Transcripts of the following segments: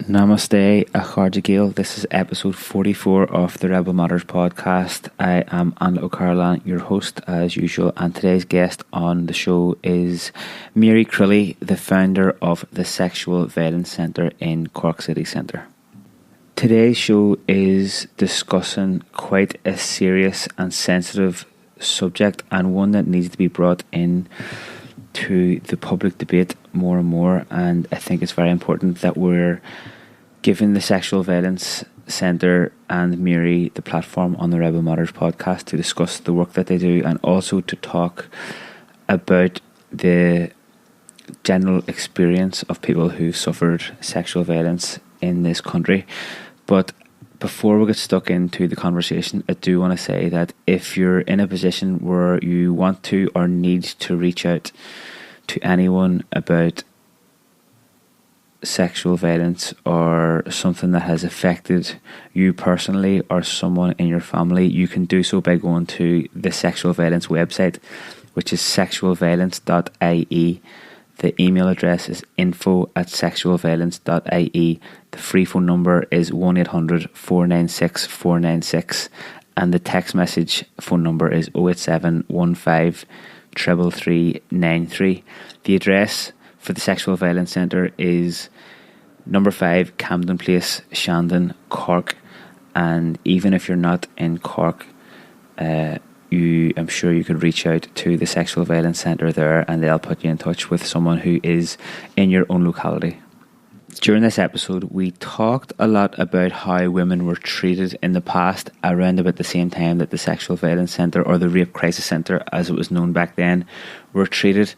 Namaste, Achardigil. This is episode 44 of the Rebel Matters podcast. I am Anna O'Carolan, your host as usual, and today's guest on the show is Mary Crilly, the founder of the Sexual Violence Centre in Cork City Centre. Today's show is discussing quite a serious and sensitive subject, and one that needs to be brought in to the public debate more and more, and I think it's very important that we're giving the Sexual Violence Centre and Mary the platform on the Rebel Matters podcast to discuss the work that they do, and also to talk about the general experience of people who suffered sexual violence in this country. But before we get stuck into the conversation, I do want to say that if you're in a position where you want to or need to reach out to anyone about sexual violence or something that has affected you personally or someone in your family, you can do so by going to the Sexual Violence website, which is sexualviolence.ie. The email address is info@sexualviolence.ie. The free phone number is 1-800-496-496, and the text message phone number is 087 15 33393. The address for the Sexual Violence Centre is number 5 Camden Place, Shandon, Cork. And even if you're not in Cork, I'm sure you could reach out to the Sexual Violence Centre there, and they'll put you in touch with someone who is in your own locality. During this episode, we talked a lot about how women were treated in the past, around about the same time that the Sexual Violence Centre, or the Rape Crises Centre as it was known back then, were treated,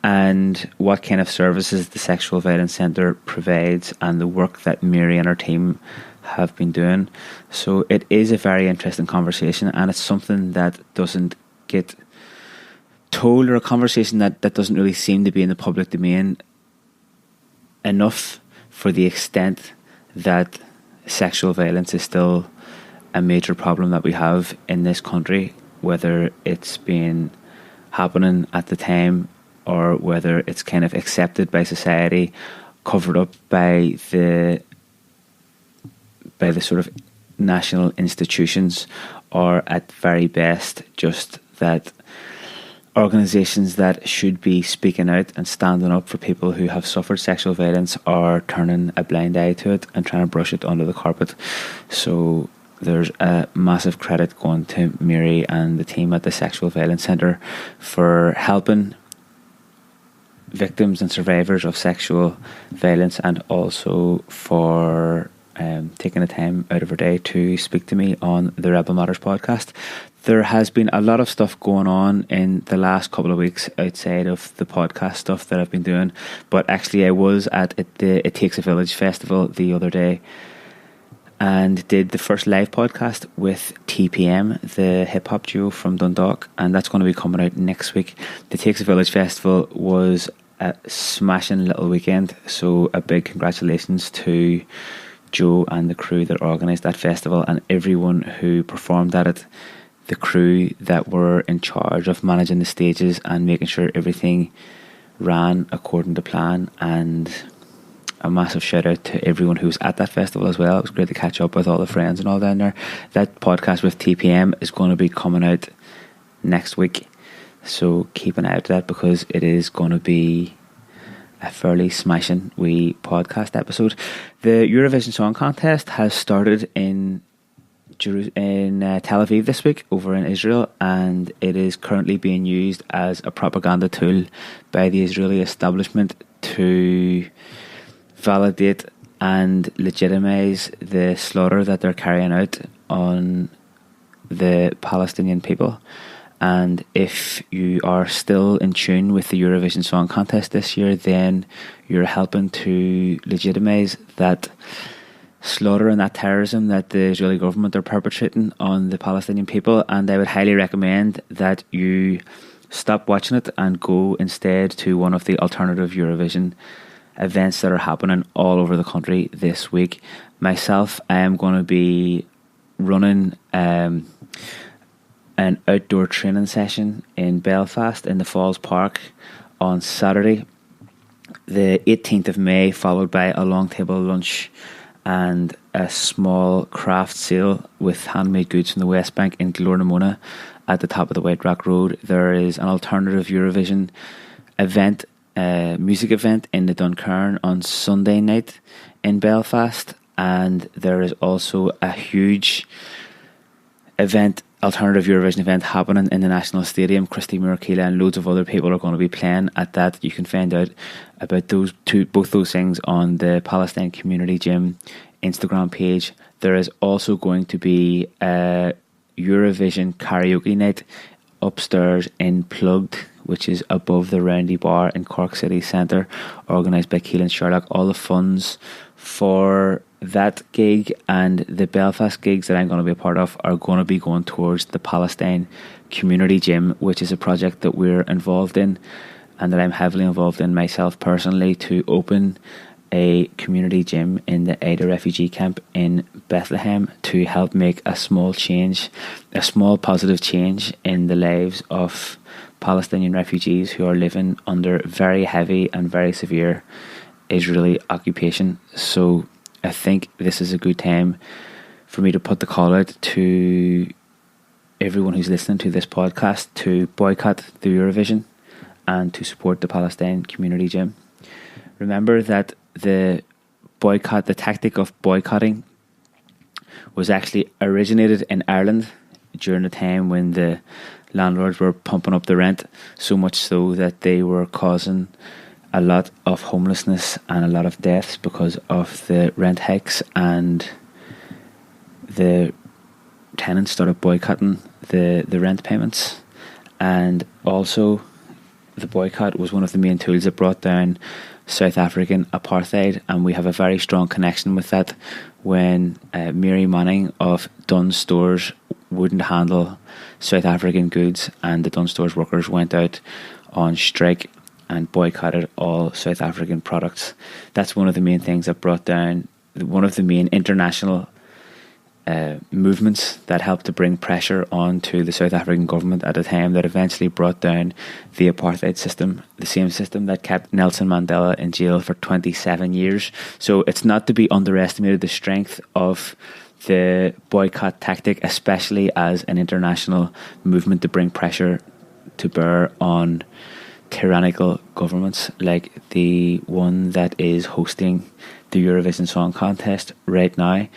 and what kind of services the Sexual Violence Centre provides, and the work that Mary and her team have been doing. So it is a very interesting conversation, and it's something that doesn't get told, or a conversation that doesn't really seem to be in the public domain enough, for the extent that sexual violence is still a major problem that we have in this country, whether it's been happening at the time or whether it's kind of accepted by society, covered up by the sort of national institutions, or at very best just that organisations that should be speaking out and standing up for people who have suffered sexual violence are turning a blind eye to it and trying to brush it under the carpet. So there's a massive credit going to Mary and the team at the Sexual Violence Centre for helping victims and survivors of sexual violence, and also for taking the time out of her day to speak to me on the Rebel Matters podcast. There has been a lot of stuff going on in the last couple of weeks outside of the podcast stuff that I've been doing, but actually I was at the It Takes a Village festival the other day and did the first live podcast with TPM, the hip hop duo from Dundalk, and that's going to be coming out next week. The Takes a Village festival was a smashing little weekend, so a big congratulations to Joe and the crew that organised that festival, and everyone who performed at it, the crew that were in charge of managing the stages and making sure everything ran according to plan. And a massive shout out to everyone who was at that festival as well. It was great to catch up with all the friends and all down there. That podcast with TPM is going to be coming out next week, so keep an eye out for that, because it is going to be a fairly smashing wee podcast episode. The Eurovision Song Contest has started in Tel Aviv this week, over in Israel, and it is currently being used as a propaganda tool by the Israeli establishment to validate and legitimise the slaughter that they're carrying out on the Palestinian people. And if you are still in tune with the Eurovision Song Contest this year, then you're helping to legitimise that slaughter and that terrorism that the Israeli government are perpetrating on the Palestinian people. And I would highly recommend that you stop watching it and go instead to one of the alternative Eurovision events that are happening all over the country this week. Myself, I am going to be running an outdoor training session in Belfast in the Falls Park on Saturday, The 18th of May, followed by a long table lunch and a small craft sale with handmade goods from the West Bank in Glornamona at the top of the White Rock Road. There is an alternative Eurovision event, music event in the Duncairn on Sunday night in Belfast, and there is also a huge alternative Eurovision event happening in the National Stadium. Christy Murakila and loads of other people are going to be playing at that. You can find out about both those things on the Palestine Community Gym Instagram page. There is also going to be a Eurovision karaoke night upstairs in Plugged, which is above the Roundy Bar in Cork City Centre, organised by Keelan Sherlock. All the funds for that gig and the Belfast gigs that I'm going to be a part of are going to be going towards the Palestine Community Gym, which is a project that we're involved in and that I'm heavily involved in myself personally, to open a community gym in the Ada refugee camp in Bethlehem to help make a small positive change in the lives of Palestinian refugees who are living under very heavy and very severe Israeli occupation. So I think this is a good time for me to put the call out to everyone who's listening to this podcast to boycott the Eurovision and to support the Palestine Community Gym. Remember that the tactic of boycotting was actually originated in Ireland during the time when the landlords were pumping up the rent, so much so that they were causing a lot of homelessness and a lot of deaths because of the rent hikes, and the tenants started boycotting the rent payments. And also the boycott was one of the main tools that brought down South African apartheid, and we have a very strong connection with that when Mary Manning of Dunnes Stores wouldn't handle South African goods, and the Dunnes Stores workers went out on strike and boycotted all South African products. That's one of the main things that brought down, one of the main international movements that helped to bring pressure onto the South African government at a time that eventually brought down the apartheid system, the same system that kept Nelson Mandela in jail for 27 years. So it's not to be underestimated, the strength of the boycott tactic, especially as an international movement to bring pressure to bear on tyrannical governments like the one that is hosting the Eurovision Song Contest right now.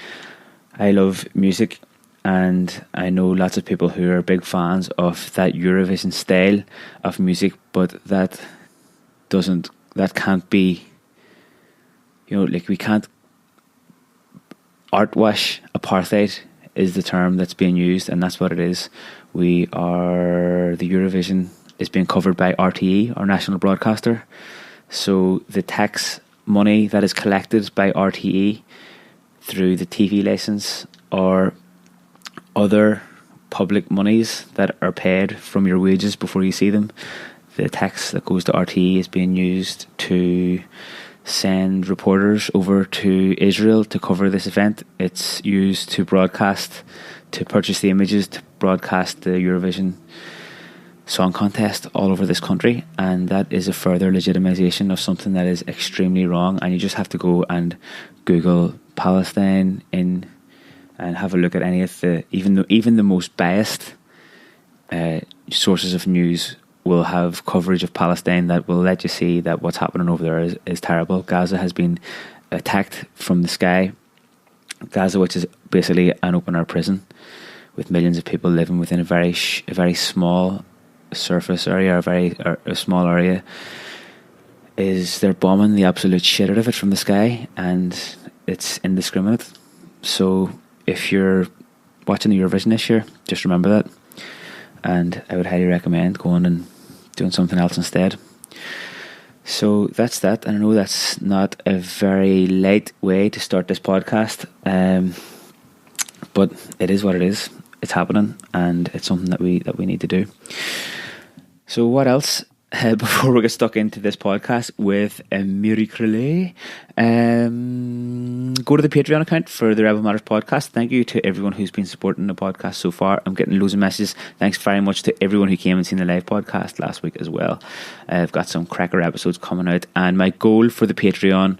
I love music, and I know lots of people who are big fans of that Eurovision style of music, but that can't be, we can't artwash apartheid is the term that's being used, and that's what it is. The Eurovision is being covered by RTE, our national broadcaster. So the tax money that is collected by RTE through the TV license or other public monies that are paid from your wages before you see them, the tax that goes to RTE is being used to send reporters over to Israel to cover this event. It's used to purchase the images to broadcast the Eurovision Song Contest all over this country, and that is a further legitimization of something that is extremely wrong. And you just have to go and Google Palestine and have a look at any of the even the most biased sources of news will have coverage of Palestine that will let you see that what's happening over there is terrible. Gaza has been attacked from the sky. Gaza, which is basically an open air prison with millions of people living within a very small surface area, a small area, they're bombing the absolute shit out of it from the sky, and it's indiscriminate. So if you're watching the Eurovision this year, just remember that, and I would highly recommend going and doing something else instead. So that's that, and I know that's not a very light way to start this podcast, but it is what it is. It's happening, and it's something that we need to do. So what else? Before we get stuck into this podcast with Crilly, go to the Patreon account for the Rebel Matters podcast. Thank you to everyone who's been supporting the podcast so far. I'm getting loads of messages. Thanks very much to everyone who came and seen the live podcast last week as well. I've got some cracker episodes coming out, and my goal for the Patreon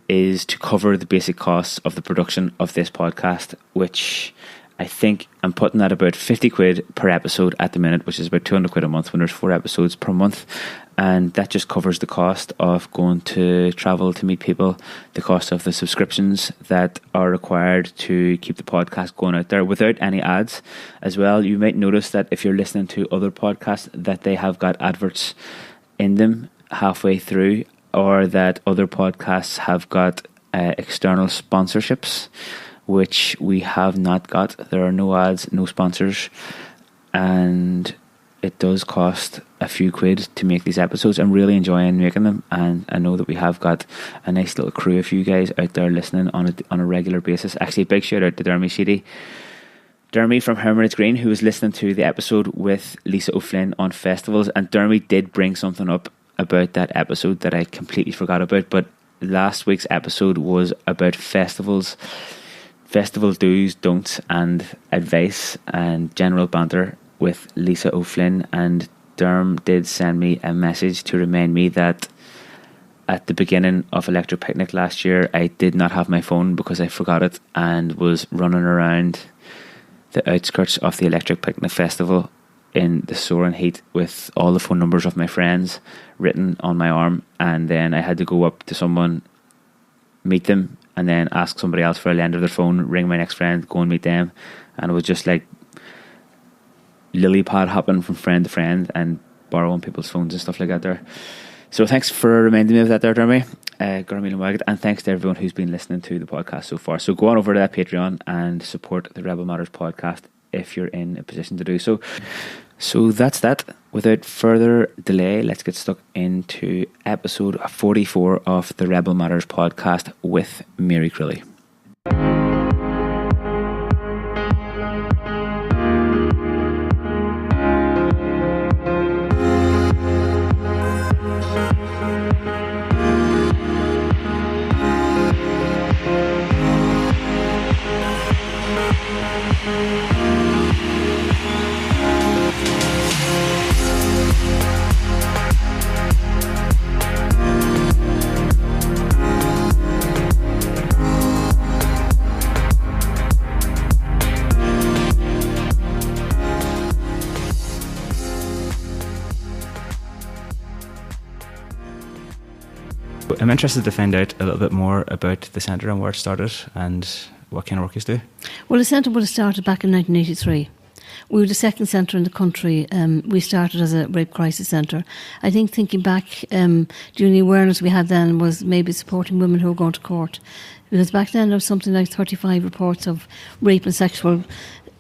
is to cover the basic costs of the production of this podcast, which I think I'm putting at about 50 quid per episode at the minute, which is about 200 quid a month when there's 4 episodes per month. And that just covers the cost of going to travel to meet people, the cost of the subscriptions that are required to keep the podcast going out there without any ads as well. You might notice that if you're listening to other podcasts that they have got adverts in them halfway through, or that other podcasts have got external sponsorships, which we have not got. There are no ads, no sponsors, and it does cost a few quid to make these episodes. I'm really enjoying making them, and I know that we have got a nice little crew of you guys out there listening on a regular basis. Actually, a big shout out to Dermy Sheedy. Dermy from Hermitage Green, who was listening to the episode with Lisa O'Flynn on festivals, and Dermy did bring something up about that episode that I completely forgot about, but last week's episode was about festivals, festival do's, don'ts and advice and general banter with Lisa O'Flynn, and Derm did send me a message to remind me that at the beginning of Electric Picnic last year I did not have my phone because I forgot it and was running around the outskirts of the Electric Picnic Festival in the soaring heat with all the phone numbers of my friends written on my arm, and then I had to go up to someone, meet them, and then ask somebody else for a lend of their phone, ring my next friend, go and meet them, and it was just like lily pad hopping from friend to friend and borrowing people's phones and stuff like that there. So thanks for reminding me of that there, Dermy. And thanks to everyone who's been listening to the podcast so far. So go on over to that Patreon and support the Rebel Matters podcast if you're in a position to do so. So that's that. Without further delay, let's get stuck into episode 44 of the Rebel Matters podcast with Mary Crilly. I'm interested to find out a little bit more about the centre and where it started and what kind of work you do. Well, the centre would have started back in 1983. We were the second centre in the country. We started as a Rape Crises Centre. I think thinking back, the only awareness we had then was maybe supporting women who were going to court. Because back then there was something like 35 reports of rape and sexual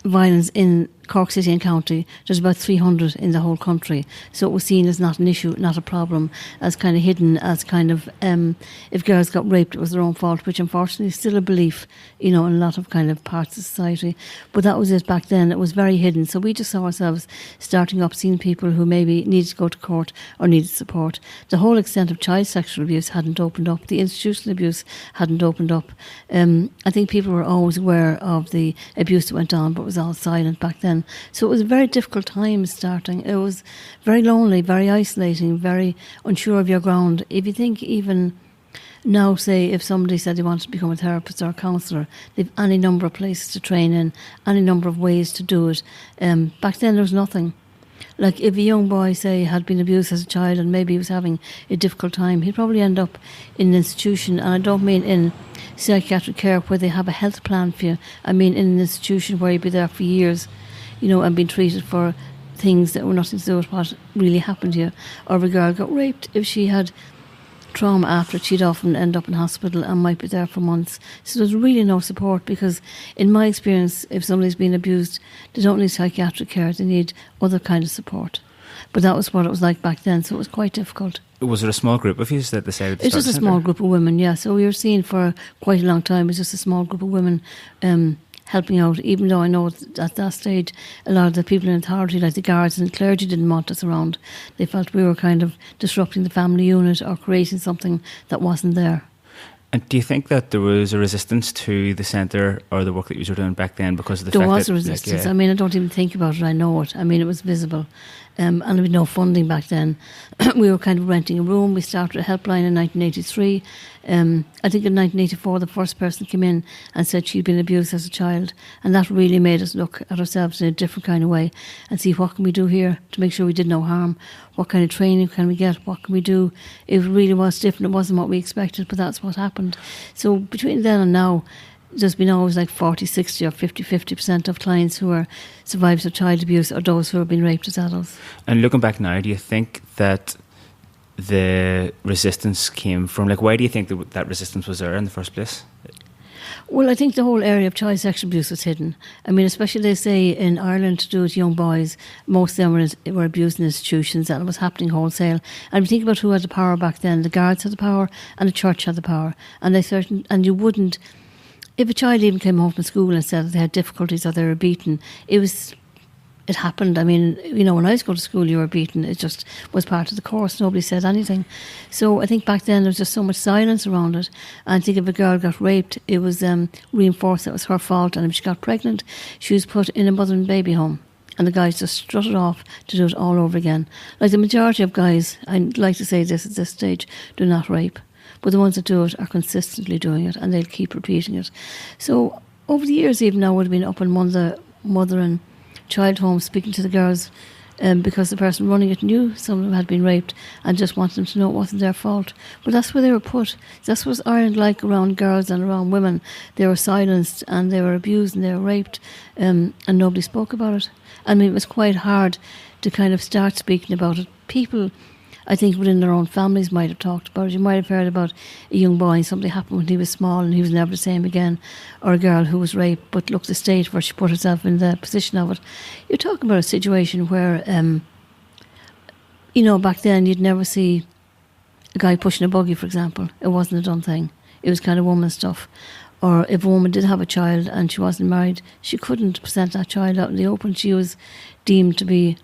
violence in Cork City and County. There's about 300 in the whole country. So it was seen as not an issue, not a problem, as kind of hidden, as kind of, if girls got raped, it was their own fault, which unfortunately is still a belief, in a lot of kind of parts of society. But that was it back then. It was very hidden. So we just saw ourselves starting up, seeing people who maybe needed to go to court or needed support. The whole extent of child sexual abuse hadn't opened up. The institutional abuse hadn't opened up. I think people were always aware of the abuse that went on, but it was all silent back then. So it was a very difficult time starting. It was very lonely, very isolating, very unsure of your ground. If you think even now, say, if somebody said they wanted to become a therapist or a counsellor, they've any number of places to train in, any number of ways to do it. Back then there was nothing. Like if a young boy, say, had been abused as a child and maybe he was having a difficult time, he'd probably end up in an institution, and I don't mean in psychiatric care where they have a health plan for you. I mean in an institution where you'd be there for years, and being treated for things that were nothing to do with what really happened to you. Or if a girl got raped, if she had trauma after it, she'd often end up in hospital and might be there for months. So there's really no support, because in my experience, if somebody's been abused, they don't need psychiatric care, they need other kind of support. But that was what it was like back then, so it was quite difficult. Was there a small group of you that decided to It's start just a the small centre? group of women, yeah. So we were seeing for quite a long time, it's just a small group of women helping out, even though I know at that stage a lot of the people in authority, like the guards and clergy, didn't want us around. They felt we were kind of disrupting the family unit or creating something that wasn't there. And do you think that there was a resistance to the centre or the work that you were doing back then because of the There fact was that... a resistance. Like, yeah. I mean, I don't even think about it. I know it. I mean, it was visible. And there was no funding back then. We were kind of renting a room. We started a helpline in 1983. I think in 1984, the first person came in and said she'd been abused as a child. And that really made us look at ourselves in a different kind of way and see what can we do here to make sure we did no harm. What kind of training can we get? What can we do? It really was different. It wasn't what we expected, but that's what happened. So between then and now, there's been always like 40, 60 or 50% of clients who are survivors of child abuse or those who have been raped as adults. And looking back now, do you think that the resistance came from, like, why do you think that resistance was there in the first place? Well, I think the whole area of child sexual abuse was hidden. I mean, especially they say in Ireland to do with young boys, most of them were abused in institutions and it was happening wholesale. And we think about who had the power back then. The guards had the power and the church had the power. And you wouldn't... If a child even came home from school and said that they had difficulties or they were beaten, it happened. I mean, you know, when I was going to school, you were beaten. It just was part of the course. Nobody said anything. So I think back then there was just so much silence around it. And I think if a girl got raped, it was reinforced that it was her fault. And if she got pregnant, she was put in a mother and baby home. And the guys just strutted off to do it all over again. Like the majority of guys, I'd like to say this at this stage, do not rape. But the ones that do it are consistently doing it and they'll keep repeating it. So over the years, even I would have been up in one of the mother and child homes speaking to the girls because the person running it knew some of them had been raped and just wanted them to know it wasn't their fault. But that's where they were put. That's what Ireland like around girls and around women. They were silenced and they were abused and they were raped and nobody spoke about it. I mean, it was quite hard to kind of start speaking about it. People... I think within their own families might have talked about it. You might have heard about a young boy and something happened when he was small and he was never the same again, or a girl who was raped, but look, the state where she put herself in the position of it. You're talking about a situation where, you know, back then you'd never see a guy pushing a buggy, for example. It wasn't a done thing. It was kind of woman stuff. Or if a woman did have a child and she wasn't married, she couldn't present that child out in the open. She was deemed to be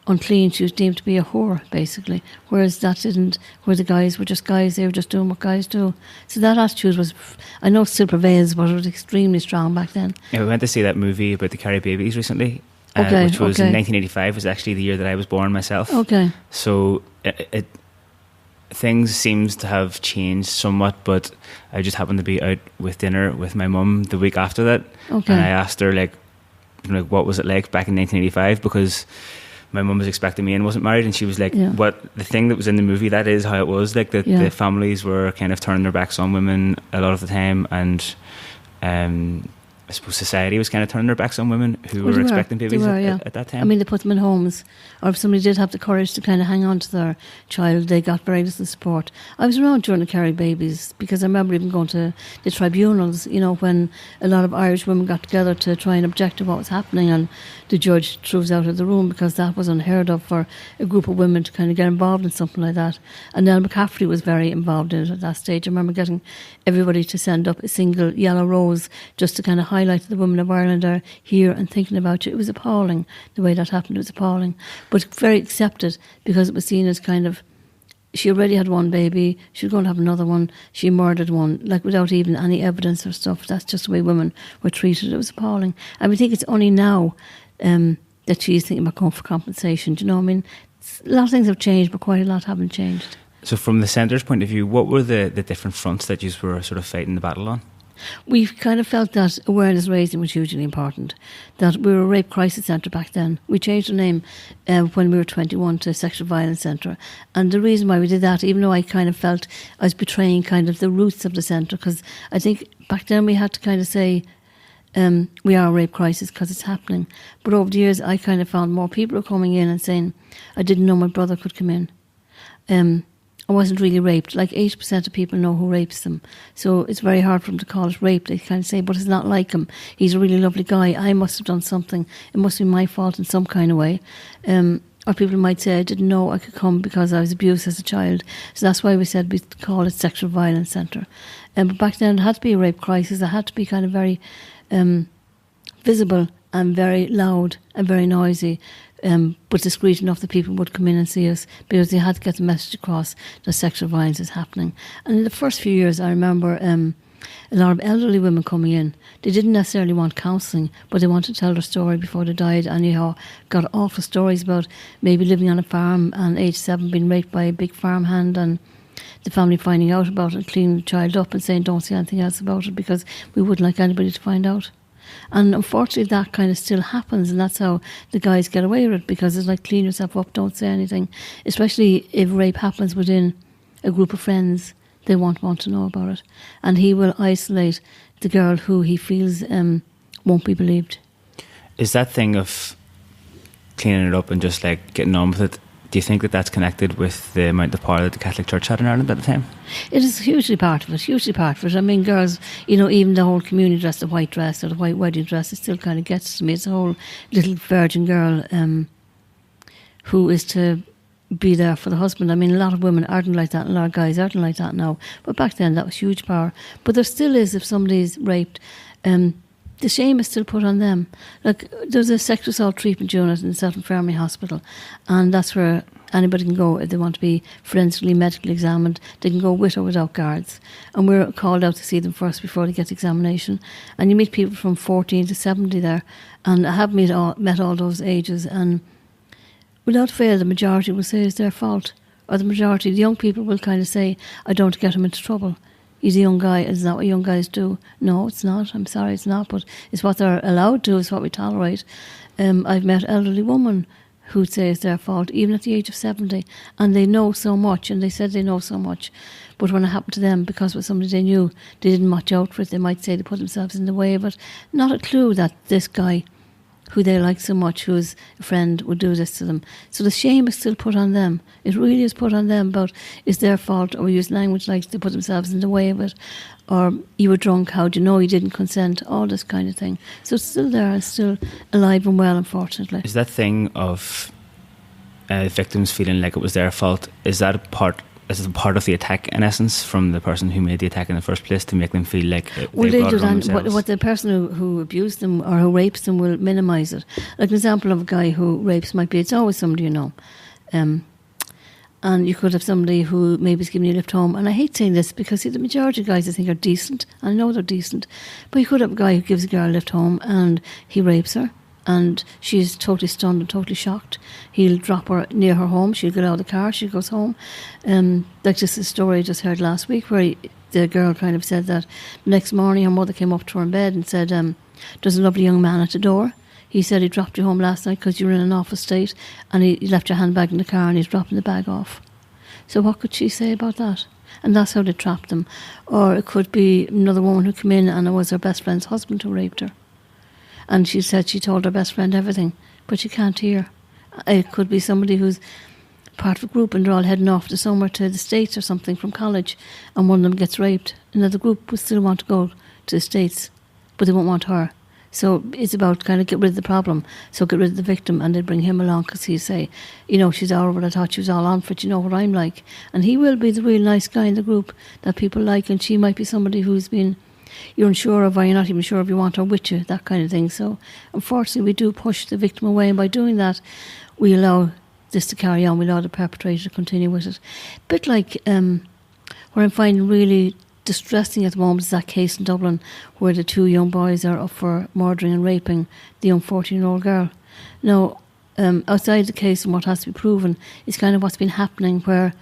unclean. She was deemed to be a whore, basically. Whereas that didn't, where the guys were just guys, they were just doing what guys do. So that attitude was, I know it still prevails, but it was extremely strong back then. Yeah, we went to see that movie about the Kerry babies recently, which was in 1985, was actually the year that I was born myself. Okay. So things seems to have changed somewhat, but I just happened to be out with dinner with my mum the week after that. Okay. And I asked her, like, what was it like back in 1985, because my mum was expecting me and wasn't married, and she was like, what, the thing that was in the movie, that is how it was, like that the families were kind of turning their backs on women a lot of the time, and I suppose society was kind of turning their backs on women who were expecting babies at that time. I mean, they put them in homes, or if somebody did have the courage to kind of hang on to their child, they got very little support. I was around during the Kerry babies, because I remember even going to the tribunals, you know, when a lot of Irish women got together to try and object to what was happening, and the judge threw us out of the room because that was unheard of for a group of women to kind of get involved in something like that. And Nell McCaffrey was very involved in it at that stage. I remember getting everybody to send up a single yellow rose just to kind of highlight that the women of Ireland are here and thinking about you. It was appalling the way that happened. It was appalling, but very accepted, because it was seen as kind of, she already had one baby, she was going to have another one, she murdered one, like without even any evidence or stuff. That's just the way women were treated. It was appalling. And we think it's only now that she's thinking about going for compensation. Do you know what I mean? A lot of things have changed, but quite a lot haven't changed. So from the centre's point of view, what were the different fronts that you were sort of fighting the battle on? We kind of felt that awareness raising was hugely important, that we were a Rape Crises Centre back then. We changed the name when we were 21 to Sexual Violence Centre. And the reason why we did that, even though I kind of felt I was betraying kind of the roots of the centre, because I think back then we had to kind of say, we are a rape crisis because it's happening. But over the years, I kind of found more people were coming in and saying, I didn't know my brother could come in. I wasn't really raped. Like 80% of people know who rapes them. So it's very hard for them to call it rape. They kind of say, but it's not like him. He's a really lovely guy. I must have done something. It must be my fault in some kind of way. Or people might say, I didn't know I could come because I was abused as a child. So that's why we said we call it Sexual Violence Centre. But back then it had to be a rape crisis. It had to be kind of very visible and very loud and very noisy, but discreet enough that people would come in and see us, because they had to get the message across that sexual violence is happening. And in the first few years, I remember a lot of elderly women coming in. They didn't necessarily want counselling, but they wanted to tell their story before they died, and got awful stories about maybe living on a farm and age 7 being raped by a big farmhand, and the family finding out about it, cleaning the child up and saying don't say anything else about it because we wouldn't like anybody to find out. And unfortunately that kind of still happens, and that's how the guys get away with it, because it's like clean yourself up, don't say anything. Especially if rape happens within a group of friends, they won't want to know about it. And he will isolate the girl who he feels won't be believed. Is that thing of cleaning it up and just like getting on with it, do you think that that's connected with the amount of power that the Catholic Church had in Ireland at the time? It is hugely part of it, I mean, girls, even the whole community dress, the white dress or the white wedding dress, it still kind of gets to me. It's a whole little virgin girl who is to be there for the husband. I mean, a lot of women aren't like that, and a lot of guys aren't like that now. But back then, that was huge power. But there still is, if somebody's raped, the shame is still put on them. Like, there's a sexual assault treatment unit in the South Infirmary Hospital, and that's where anybody can go if they want to be forensically medically examined. They can go with or without guards, and we're called out to see them first before they get the examination. And you meet people from 14 to 70 there, and I have met all those ages, and without fail the majority will say it's their fault, or the majority, the young people will kind of say, I don't get him into trouble. He's a young guy. Is that what young guys do? No, it's not. I'm sorry, it's not. But it's what they're allowed to do. It's what we tolerate. I've met elderly women who'd say it's their fault, even at the age of 70. And they know so much, and they said they know so much. But when it happened to them, because it was somebody they knew, they didn't watch out for it. They might say they put themselves in the way, but not a clue that this guy, who they like so much, who's a friend, would do this to them. So the shame is still put on them. It really is put on them, but it's their fault, or we use language like they put themselves in the way of it, or you were drunk, how'd you know you didn't consent, all this kind of thing. So it's still there, it's still alive and well, unfortunately. Is that thing of victims feeling like it was their fault, is it a part of the attack in essence from the person who made the attack in the first place, to make them feel like they brought it on themselves? What the person who abused them or who rapes them will minimise it. Like an example of a guy who rapes might be, it's always somebody you know. And you could have somebody who maybe is giving you a lift home. And I hate saying this because the majority of guys I think are decent. I know they're decent. But you could have a guy who gives a girl a lift home and he rapes her. And she's totally stunned and totally shocked. He'll drop her near her home. She'll get out of the car. She goes home. Like just a story I just heard last week where the girl kind of said that the next morning her mother came up to her in bed and said, there's a lovely young man at the door. He said he dropped you home last night because you were in an awful state, and he left your handbag in the car and he's dropping the bag off. So what could she say about that? And that's how they trapped them. Or it could be another woman who came in and it was her best friend's husband who raped her. And she said she told her best friend everything, but she can't hear. It could be somebody who's part of a group and they're all heading off to somewhere to the States or something from college, and one of them gets raped. Another group will still want to go to the States, but they won't want her. So it's about kind of get rid of the problem. So get rid of the victim, and they bring him along because he'll say, she's all over, I thought she was all on for it, you know what I'm like. And he will be the real nice guy in the group that people like, and she might be somebody who's been, you're unsure of, or you're not even sure if you want her with you, that kind of thing. So unfortunately we do push the victim away, and by doing that we allow this to carry on, we allow the perpetrator to continue with it. A bit like what I'm finding really distressing at the moment is that case in Dublin where the 2 young boys are up for murdering and raping the young 14-year-old girl. Now, outside the case and what has to be proven is kind of what's been happening, where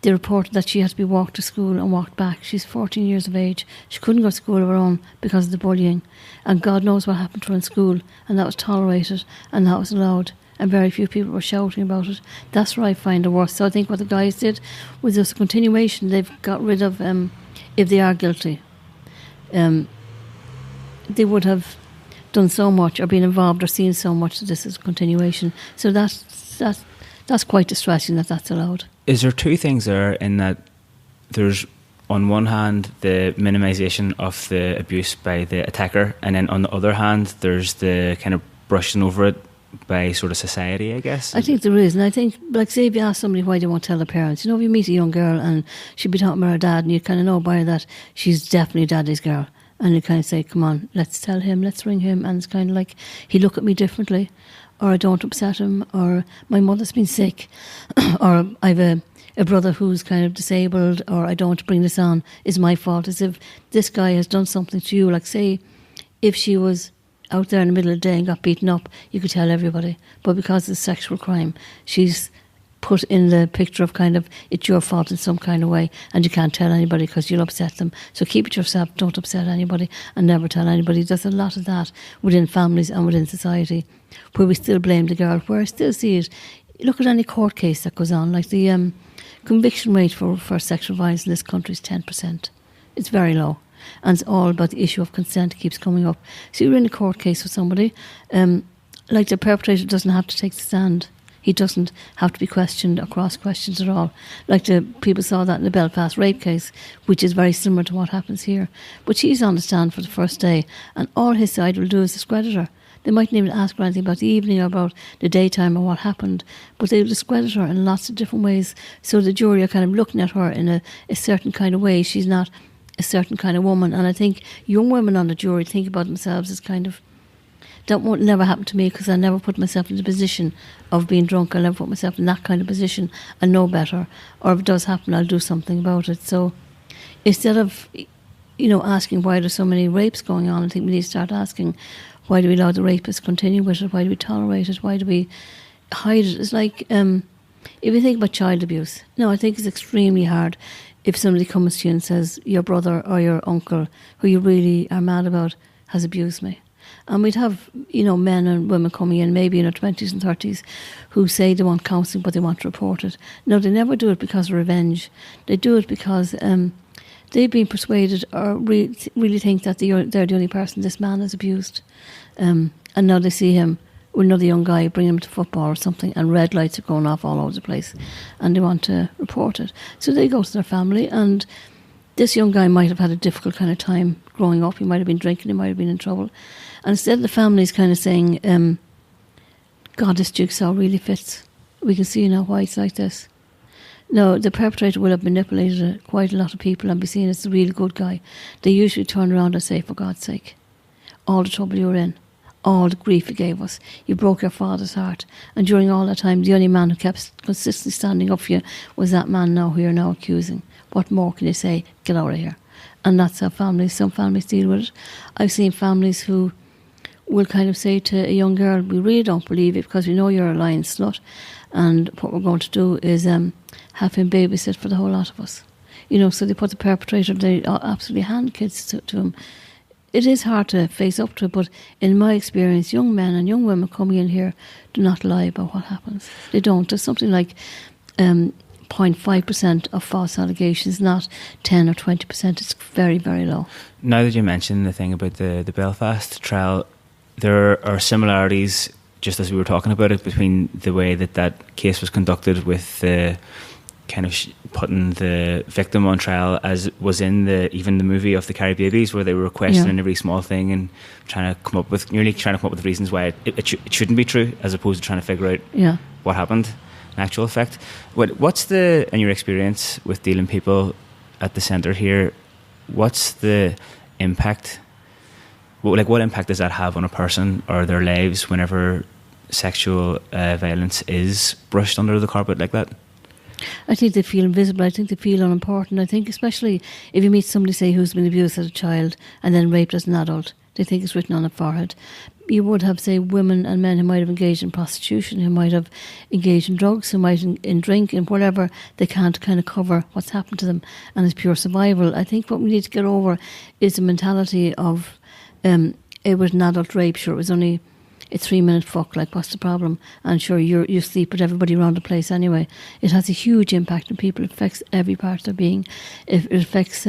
they reported that she had to be walked to school and walked back. She's 14 years of age. She couldn't go to school of her own because of the bullying. And God knows what happened to her in school. And that was tolerated and that was allowed. And very few people were shouting about it. That's where I find the worst. So I think what the guys did was just a continuation. They've got rid of, if they are guilty, they would have done so much or been involved or seen so much that this is a continuation. So that's quite distressing that that's allowed. Is there 2 things there in that there's, on one hand, the minimisation of the abuse by the attacker, and then on the other hand, there's the kind of brushing over it by sort of society, I guess? I think there is, and I think, like, say if you ask somebody why they won't tell their parents, if you meet a young girl and she'd be talking about her dad and you kind of know by her that she's definitely daddy's girl, And you kind of say, come on, let's tell him, let's ring him. And it's kind of like, he look at me differently, or I don't upset him, or my mother's been sick, or I've a brother who's kind of disabled, or I don't want to bring this on, is my fault. As if this guy has done something to you. Like, say, if she was out there in the middle of the day and got beaten up, you could tell everybody. But because it's sexual crime, she's put in the picture of kind of, it's your fault in some kind of way, and you can't tell anybody because you'll upset them. So keep it yourself, don't upset anybody, and never tell anybody. There's a lot of that within families and within society, where we still blame the girl, where I still see it. Look at any court case that goes on, like the conviction rate for sexual violence in this country is 10%. It's very low. And it's all about the issue of consent keeps coming up. So you're in a court case with somebody, like the perpetrator doesn't have to take the stand. He doesn't have to be questioned or cross-questioned at all. Like the people saw that in the Belfast rape case, which is very similar to what happens here. But she's on the stand for the first day, and all his side will do is discredit her. They mightn't even ask her anything about the evening or about the daytime or what happened, but they'll discredit her in lots of different ways. So the jury are kind of looking at her in a certain kind of way. She's not a certain kind of woman. And I think young women on the jury think about themselves as kind of, that won't never happen to me because I never put myself in the position of being drunk. I'll never put myself in that kind of position. I know better. Or if it does happen, I'll do something about it. So instead of, asking why there's so many rapes going on, I think we need to start asking, why do we allow the rapists continue with it? Why do we tolerate it? Why do we hide it? It's like, if you think about child abuse, I think it's extremely hard if somebody comes to you and says, your brother or your uncle, who you really are mad about, has abused me. And we'd have, men and women coming in, maybe in their 20s and 30s, who say they want counselling, but they want to report it. No, they never do it because of revenge. They do it because they've been persuaded or really think that they're the only person this man has abused. And now they see him with another young guy, bring him to football or something, and red lights are going off all over the place, and they want to report it. So they go to their family, and this young guy might have had a difficult kind of time growing up. He might have been drinking, he might have been in trouble. And instead the family's kind of saying, God, this jigsaw really fits. We can see now why it's like this. No, the perpetrator will have manipulated quite a lot of people and be seen as a really good guy. They usually turn around and say, for God's sake, all the trouble you were in, all the grief you gave us, you broke your father's heart. And during all that time, the only man who kept consistently standing up for you was that man now who you're now accusing. What more can you say? Get out of here. And that's how some families deal with it. I've seen families who will kind of say to a young girl, we really don't believe it because we know you're a lying slut, and what we're going to do is have him babysit for the whole lot of us. So they put the perpetrator, they absolutely hand kids to him. It is hard to face up to it, but in my experience, young men and young women coming in here do not lie about what happens. They don't. There's something like 0.5% of false allegations, not 10 or 20%. It's very, very low. Now that you mentioned the thing about the Belfast trial, there are similarities, just as we were talking about it, between the way that case was conducted with the kind of putting the victim on trial, as was in even the movie of the Carrie Babies, where they were questioning every small thing and trying to come up with reasons why it shouldn't be true, as opposed to trying to figure out what happened in actual effect. What's in your experience with dealing people at the centre here, what's the impact? What impact does that have on a person or their lives whenever sexual violence is brushed under the carpet like that? I think they feel invisible. I think they feel unimportant. I think especially if you meet somebody, say, who's been abused as a child and then raped as an adult, they think it's written on their forehead. You would have, say, women and men who might have engaged in prostitution, who might have engaged in drugs, who might in drink and whatever. They can't kind of cover what's happened to them, and it's pure survival. I think what we need to get over is the mentality of it was an adult rape. Sure, it was only a 3-minute fuck. Like, what's the problem? And sure, you sleep with everybody around the place anyway. It has a huge impact on people. It affects every part of their being. It affects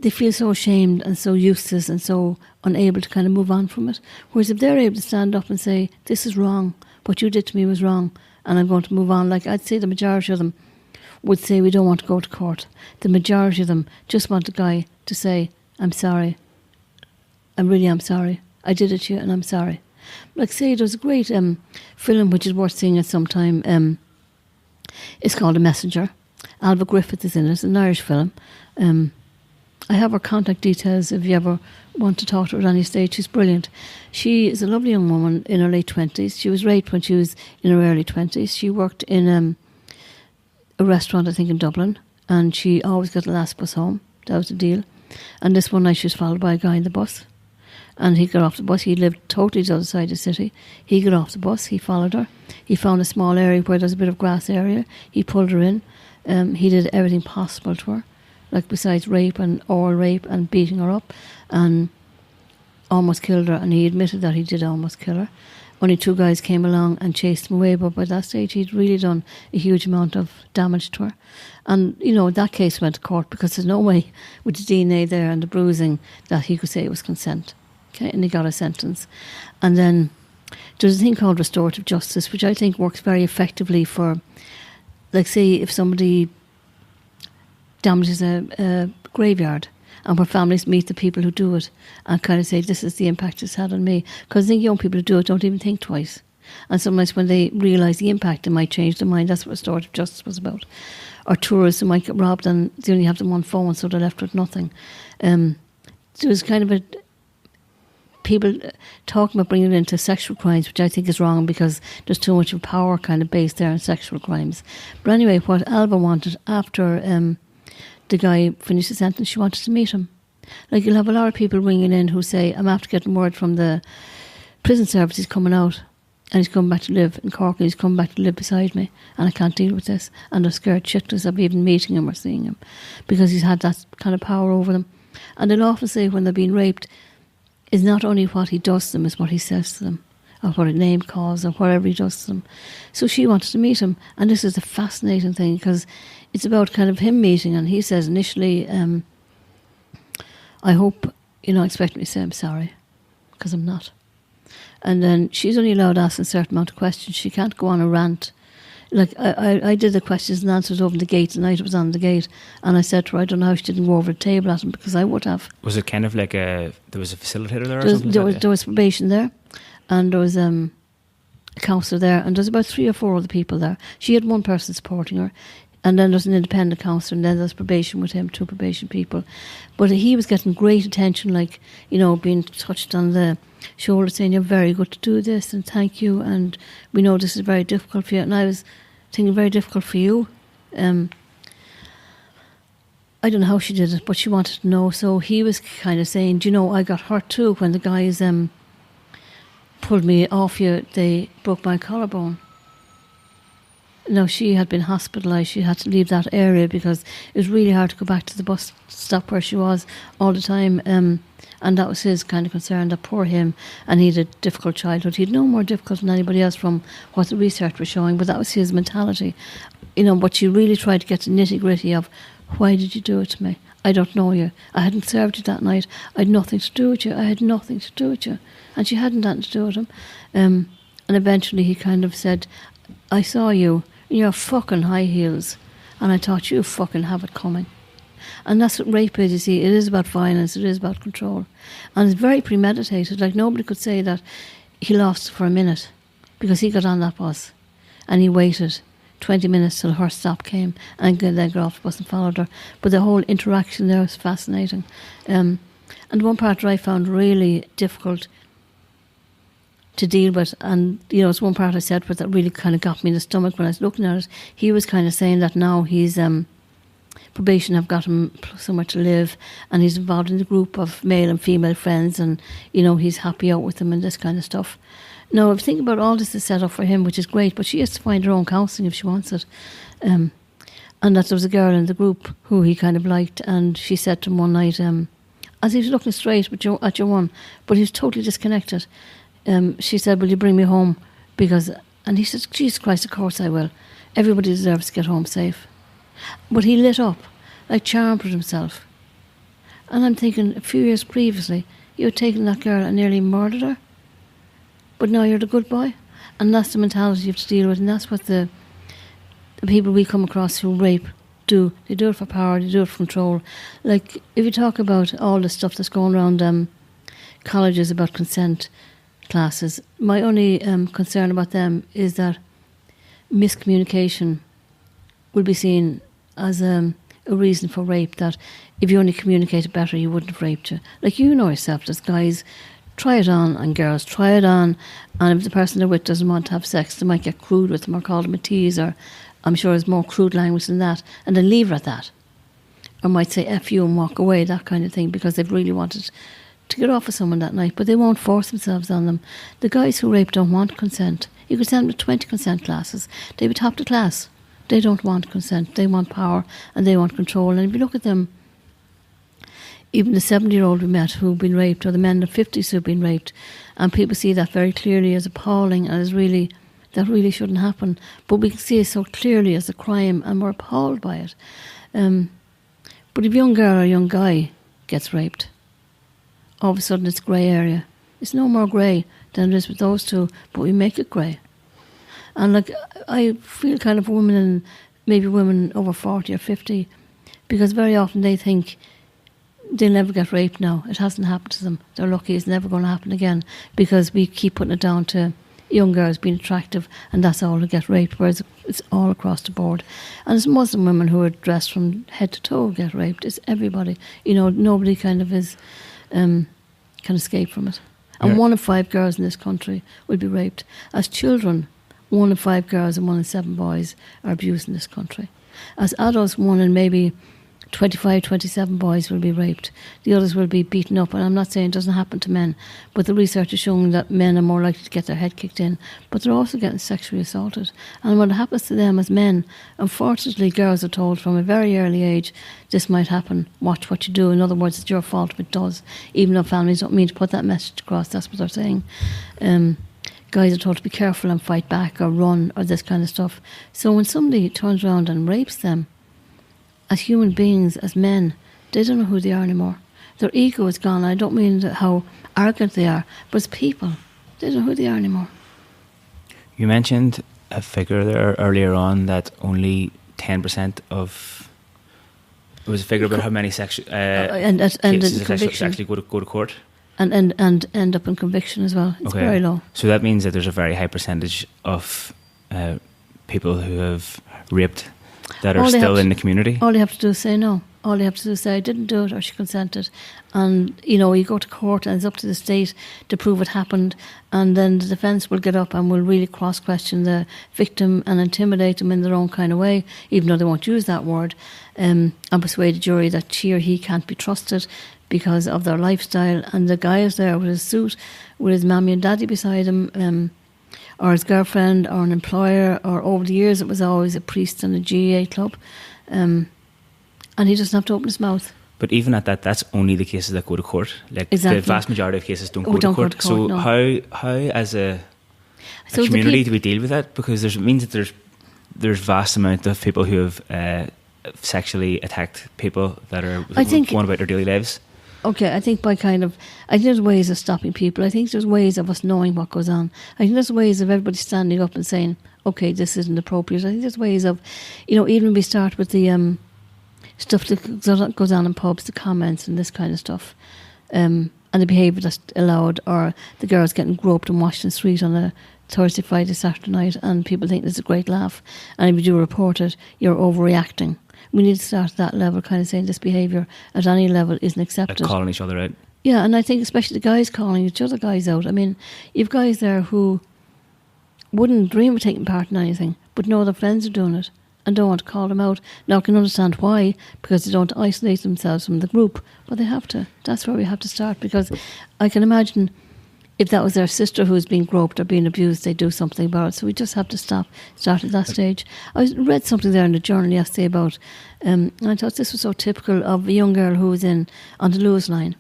they feel so ashamed and so useless and so unable to kind of move on from it. Whereas if they're able to stand up and say, this is wrong, what you did to me was wrong, and I'm going to move on. Like, I'd say the majority of them would say we don't want to go to court. The majority of them just want the guy to say, I'm sorry. I'm sorry. I did it to you and I'm sorry. Like, say, there's a great film which is worth seeing at some time. It's called A Messenger. Alva Griffith is in it. It's an Irish film. I have her contact details if you ever want to talk to her at any stage. She's brilliant. She is a lovely young woman in her late 20s. She was raped when she was in her early 20s. She worked in a restaurant, I think, in Dublin, and she always got the last bus home. That was the deal. And this one night she was followed by a guy in the bus, and he got off the bus. He lived totally to the other side of the city. He got off the bus. He followed her. He found a small area where there's a bit of grass area. He pulled her in. He did everything possible to her, like besides rape and oral rape and beating her up, and almost killed her. And he admitted that he did almost kill her. Only 2 guys came along and chased him away, but by that stage he'd really done a huge amount of damage to her. And, you know, that case went to court because there's no way with the DNA there and the bruising that he could say it was consent. Okay, and he got a sentence. And then there's a thing called restorative justice, which I think works very effectively for, like, say, if somebody damages a graveyard, and where families meet the people who do it and kind of say, this is the impact it's had on me. Because I think young people who do it don't even think twice. And sometimes when they realise the impact, they might change their mind. That's what restorative justice was about. Or tourists who might get robbed and they only have them on phone, so they're left with nothing. There was kind of people talking about bringing it into sexual crimes, which I think is wrong because there's too much of power kind of based there in sexual crimes. But anyway, what Alba wanted after the guy finished the sentence, she wanted to meet him. Like, you'll have a lot of people ringing in who say, I'm after getting word from the prison service, he's coming out and he's coming back to live in Cork and he's coming back to live beside me and I can't deal with this. And they're scared shitless of even meeting him or seeing him because he's had that kind of power over them. And they'll often say when they're being raped, it's not only what he does to them, it's what he says to them, or what a name calls, or whatever he does to them. So she wanted to meet him, and this is a fascinating thing because it's about kind of him meeting, and he says initially, I hope you're not expecting me to say I'm sorry, because I'm not. And then she's only allowed to ask a certain amount of questions. She can't go on a rant. Like, I did the questions and answers over the gate the night it was on the gate, and I said to her, I don't know how she didn't go over the table at him, because I would have. Was it kind of like there was a facilitator there or something? There was probation there, and there was a counsellor there, and there's about 3 or 4 other people there. She had one person supporting her, and then there's an independent counsellor, and then there's probation with him, 2 probation people. But he was getting great attention, like, you know, being touched on the shoulder, saying, you're very good to do this, and thank you, and we know this is very difficult for you. And I was thinking, very difficult for you? I don't know how she did it, but she wanted to know. So he was kind of saying, do you know, I got hurt too when the guys pulled me off you, they broke my collarbone. Now, she had been hospitalised. She had to leave that area because it was really hard to go back to the bus stop where she was all the time. And that was his kind of concern, that poor him. And he had a difficult childhood. He had no more difficult than anybody else from what the research was showing, but that was his mentality. You know, but she really tried to get the nitty-gritty of, why did you do it to me? I don't know you. I hadn't served you that night. I had nothing to do with you. I had nothing to do with you. And she hadn't nothing to do with him. And eventually he kind of said, I saw you in your fucking high heels, and I thought, you fucking have it coming. And that's what rape is, you see. It is about violence, it is about control. And it's very premeditated. Like, nobody could say that he lost for a minute, because he got on that bus and he waited 20 minutes till her stop came and then got off the bus and followed her. But the whole interaction there was fascinating. And one part that I found really difficult to deal with, and you know, it's one part I said but that really kind of got me in the stomach when I was looking at it. He was kind of saying that now he's probation have got him somewhere to live, and he's involved in a group of male and female friends, and you know, he's happy out with them and this kind of stuff. Now, if you think about all this is set up for him, which is great, but she has to find her own counselling if she wants it. And that there was a girl in the group who he kind of liked, and she said to him one night, as he was looking straight at your one, but he was totally disconnected, she said, will you bring me home? And he said, Jesus Christ, of course I will. Everybody deserves to get home safe. But he lit up, like charmed with himself. And I'm thinking, a few years previously, you had taken that girl and nearly murdered her. But now you're the good boy. And that's the mentality you have to deal with. And that's what the people we come across who rape do. They do it for power, they do it for control. Like, if you talk about all the stuff that's going around colleges about consent classes, my only concern about them is that miscommunication will be seen as a a reason for rape, that if you only communicated better, you wouldn't have raped you. Like, you know yourself, as guys, try it on, and girls, try it on, and if the person they're with doesn't want to have sex, they might get crude with them or call them a tease, or I'm sure there's more crude language than that, and then leave her at that. Or might say F you and walk away, that kind of thing, because they've really wanted to get off with someone that night, but they won't force themselves on them. The guys who rape don't want consent. You could send them to 20 consent classes. They'd be top of the class. They don't want consent. They want power and they want control. And if you look at them, even the 70-year-old we met who've been raped, or the men in the 50s who've been raped, and people see that very clearly as appalling and as really, that really shouldn't happen. But we can see it so clearly as a crime, and we're appalled by it. But if a young girl or a young guy gets raped, all of a sudden it's grey area. It's no more grey than it is with those two, but we make it grey. And like, I feel kind of women, and maybe women over 40 or 50, because very often they think they'll never get raped now. It hasn't happened to them. They're lucky it's never going to happen again, because we keep putting it down to young girls being attractive, and that's all who get raped, whereas it's all across the board. And it's Muslim women who are dressed from head to toe get raped. It's everybody. You know, nobody kind of is can escape from it. And 1 in 5 girls in this country will be raped. As children, 1 in 5 girls and 1 in 7 boys are abused in this country. As adults, 1 in maybe 25, 27 boys will be raped. The others will be beaten up. And I'm not saying it doesn't happen to men, but the research is showing that men are more likely to get their head kicked in, but they're also getting sexually assaulted. And what happens to them as men, unfortunately, girls are told from a very early age, this might happen, watch what you do. In other words, it's your fault if it does, even though families don't mean to put that message across. That's what they're saying. Guys are told to be careful and fight back or run or this kind of stuff. So when somebody turns around and rapes them, as human beings, as men, they don't know who they are anymore. Their ego is gone. I don't mean how arrogant they are, but as people, they don't know who they are anymore. You mentioned a figure there earlier on that only 10% of... It was a figure about how many cases actually go to court? And end up in conviction as well. It's very low. So that means that there's a very high percentage of people who have raped that are still in the community. All they have to do is say no. All they have to do is say, I didn't do it, or she consented. And, you know, you go to court and it's up to the state to prove it happened, and then the defence will get up and will really cross-question the victim and intimidate them in their own kind of way, even though they won't use that word, and persuade the jury that she or he can't be trusted because of their lifestyle. And the guy is there with his suit, with his mammy and daddy beside him, or his girlfriend, or an employer, or over the years it was always a priest in a GAA club, and he doesn't have to open his mouth. But even at that, that's only the cases that go to court. Like, exactly. The vast majority of cases don't go to court. So no. how as a community do we deal with that? Because it means that there's vast amount of people who have sexually attacked people that are going about their daily lives. Okay, I think there's ways of stopping people. I think there's ways of us knowing what goes on. I think there's ways of everybody standing up and saying, okay, this isn't appropriate. I think there's ways of, you know, even we start with the stuff that goes on in pubs, the comments and this kind of stuff, and the behaviour that's allowed, or the girls getting groped and washed in the street on a Thursday, Friday, Saturday night, and people think it's a great laugh. And if you do report it, you're overreacting. We need to start at that level, kind of saying this behaviour at any level isn't accepted. Like calling each other out. Yeah, and I think especially the guys calling each other guys out. I mean, you've guys there who wouldn't dream of taking part in anything, but know their friends are doing it and don't want to call them out. Now, I can understand why, because they don't isolate themselves from the group, but they have to. That's where we have to start, because I can imagine if that was their sister who was being groped or being abused, they'd do something about it. So we just have to start at that stage. I read something there in the journal yesterday about, and I thought this was so typical of a young girl who was on the Lewis line,